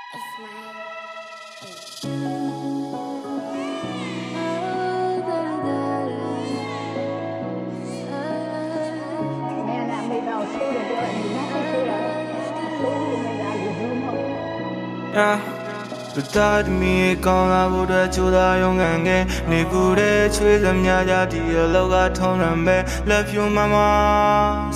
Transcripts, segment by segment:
လူသားသမီးကောင်းလာဖို့အတွက်ကြိုးစားရုံးကန်ခဲ့နေကူတဲ့ချွေးစမြကြဒီလောကထုံးရမယ် Love you mama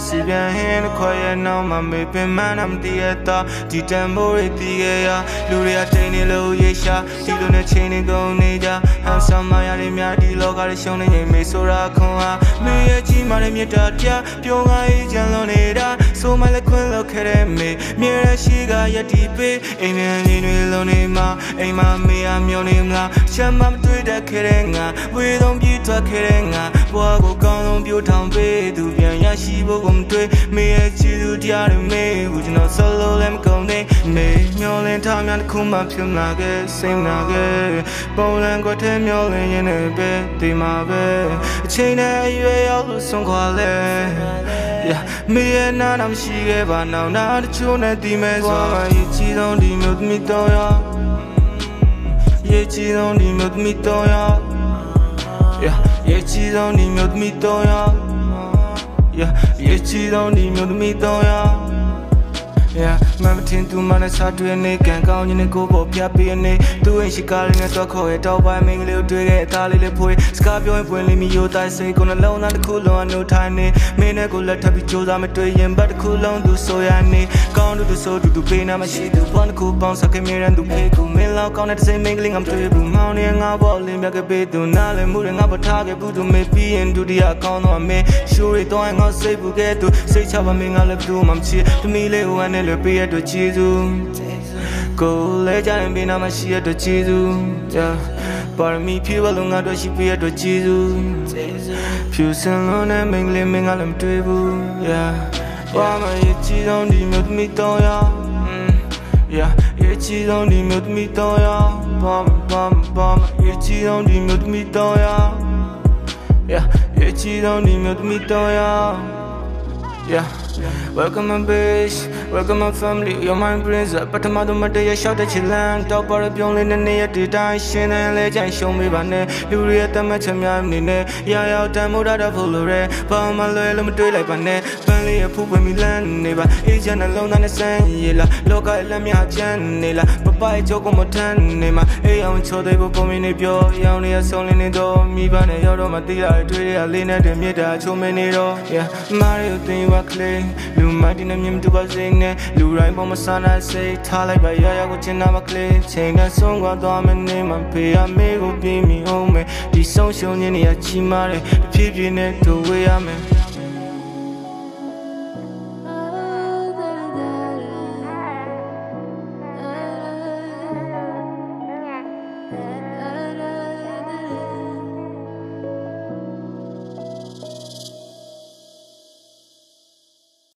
စီပြန်ဟင်းခွဲရဲ့နောက်မှာမေပင်မနာမတည်ရတာဒီတန်ဖိုးတွေတည်ခဲ့ရလူတွေကတိတ်နေလို့ရေရှာဒီလိုနဲ့ချိန်နေကုန်နေကြဟန်ဆောင်မရတဲ့များဒီလောကတွေရှုံးနေရင်မေဆိုတာခွန်ဟာမေရဲ့ကြီးမာတဲ့မြတ်တာတရားပြုံးကားရေးချမ်းလုံးနေတာဆိုမှလည်းခွင့်လို့ခဲ့တဲ့မေမြဲတဲ့ရှိကယက်တီပေးအိမ်မြန်လေးတွေလုံးနေမှာအိမ်မမေးရမျောနေမလားရှမ်းမမတွေ့တတ်ခဲ့တဲ့ငါဝေဆုံးပြေးထွက်ခဲ့တဲ့ငါဘွားကိုကောင်းဆုံးပြိုးထောင်ပေးသူပြန်ရရှိဖို့ကိုမတွေ့မေရဲ့ချီသူတရားတွေမေးဘူးကျွန်တော် solo လည်းမကုန်သေးမေမျောလင်းထားများတစ်ခုမှဖြစ်လာခဲ့စိတ်နာခဲ့ပုံလန်ကွက်ထဲမျောလင်းရင်းနဲ့ပဲဒီမှာပဲအချိန်နဲ့အရွယ်ရောက်လို့ဆုံးခွာလဲမေရဲ့နာနာမရှိခဲ့ပါနောက်နာတချို့နဲ့ဒီမဲ့ဆိုမှရချီဆုံးဒီမျိုးသမီးတော့ရ夜气中你没得米多呀，夜气中你没得米多呀，夜气中你没得米多呀。မမထင်သူမနဲ့စားတွေ့နေကန်ကောင်းခြင်းနဲ့ကိုပေါ်ပြပေးနေသူ့အိမ်ရှိကားလေးနဲ့တော့ခေါ်ရတော့ပိုင်းမင်းကလေးကိုတွေ့ခဲ့အသားလေးလေးဖွေးစကားပြောရင်ပွင့်လေးမီယိုတိုင်းစိတ်ကိုနှလုံးသားတစ်ခုလုံးအနှုတ်ထိုင်နေမင်းနဲ့ကိုလက်ထပ်ပြီးကြိုးစားမတွေ့ရင်ဘတ်တစ်ခုလုံးသူဆိုရနေကောင်းသူဆိုတူပေးနာမရှိသူဘောင်းတစ်ခုပေါင်းစကမြေရန်သူဖေးကူမင်းလောက်ကောင်းတဲ့စိတ်မင်းကလေးငါမတွေ့ဘူးမောင်နေငါဘောလင်းပြခဲ့ပေးသူနားလည်းမှုတွေငါပထားခဲ့ဘူးသူမေးပြီးရင်ဒုတိယကောင်းတော့မင်းရှိုးရီတော့ငါစိတ်ဘူးခဲ့သူစိတ်ချပါမင်းငါလည်းဘူးမှမချစ်တမီလေးဟိုကနေလွယ်ပေးတော့ကျေးဇူးကိုလည်းကြရင်ပြီးနာမရှိရတော့ကျေးဇူးပါရမီဖြည့်ဝလုံးငါတို့ရှိပြရတော့ကျေးဇူးဖြူစင်လုံးနဲ့မင်းလေးမင်းကလည်းမတွေ့ဘူးဘာမှရချီတော့ဒီမျိုးသမီးတော့ရချီတော့ဒီမျိုးသမီးတော့ဘာမှရချီတော့ဒီမျိုးသမီးတော့ရချီတော့ဒီမျိုးသမီးတော့Welcome my bitch, welcome my family, you're my princess. But I'm not mad at shout at you land. Talk about a young in the near to die. Shin and legend show me banner. You read the match of me in there. Yeah, time out of Holore. But my loyal do like banner. Family a poop when we land. Never Asian alone on the sand. Yella, local Lamia Janela. Papa Joko Motan. Nema, hey, I'm sure they will come in a pure. You only a soul in the door. Me banner, you're my dear. I do it. I lean at the meter. So many door. Yeah, Mario thing was clay. Lu Martin and him to a zing, Lu right from a son, I say, Talai by Yaya, which in our clay, chain that song, what I'm name and pay. I may go be me home. The social in the Chimare, the people in it to where I'm